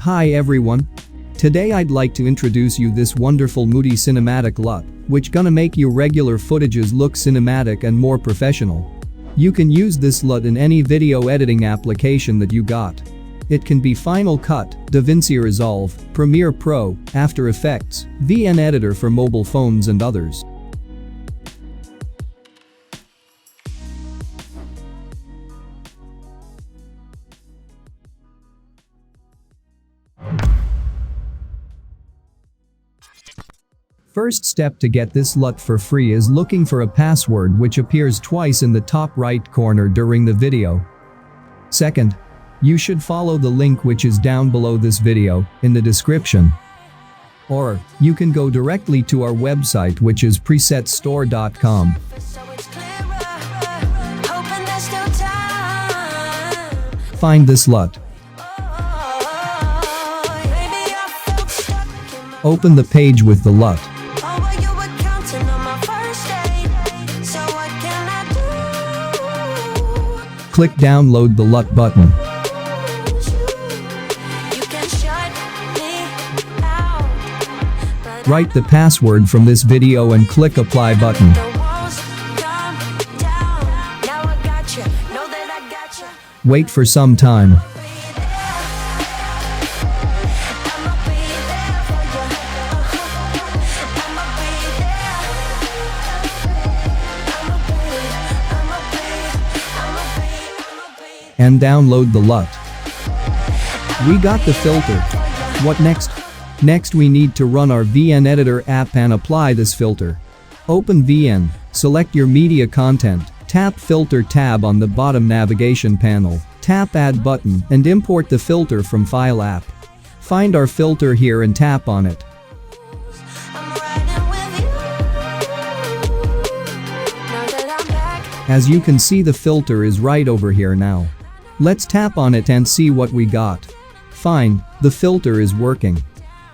Hi everyone. Today I'd like to introduce you this wonderful Moody cinematic LUT, which gonna make your regular footages look cinematic and more professional. You can use this LUT in any video editing application that you got. It can be Final Cut, DaVinci Resolve, Premiere Pro, After Effects, VN Editor for mobile phones and others. First step to get this LUT for free is looking for a password which appears twice in the top right corner during the video. Second, you should follow the link which is down below this video, in the description. Or, you can go directly to our website which is presetstore.com. Find this LUT. Open the page with the LUT. Click download the LUT button. Write the password from this video and click apply button. Wait for some time. And download the LUT. We got the filter. What next? Next we need to run our VN Editor app and apply this filter. Open VN, select your media content, tap Filter tab on the bottom navigation panel, tap Add button and import the filter from File app. Find our filter here and tap on it. As you can see, the filter is right over here now. Let's tap on it and see what we got. Fine, the filter is working.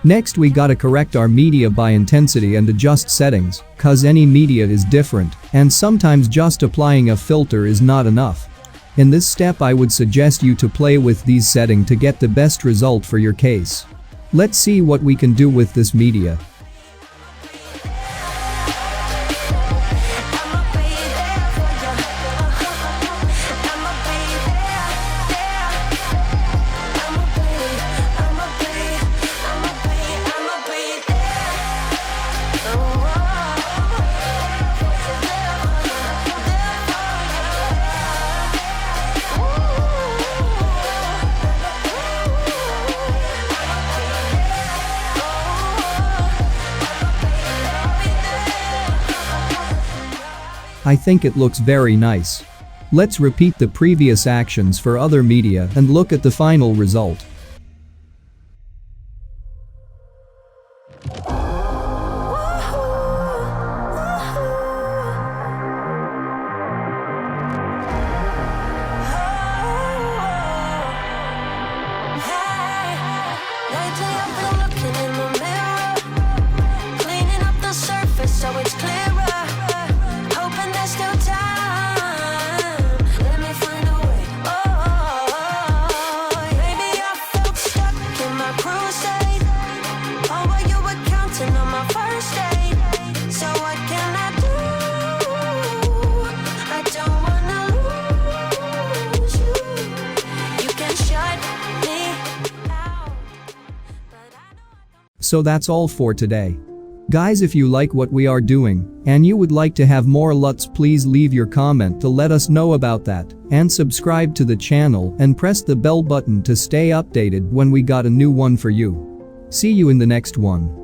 Next we gotta correct our media by intensity and adjust settings, cause any media is different, and sometimes just applying a filter is not enough. In this step I would suggest you to play with these settings to get the best result for your case. Let's see what we can do with this media. I think it looks very nice. Let's repeat the previous actions for other media and look at the final result. So that's all for today. Guys, if you like what we are doing and you would like to have more LUTs, please leave your comment to let us know about that, and subscribe to the channel and press the bell button to stay updated when we got a new one for you. See you in the next one.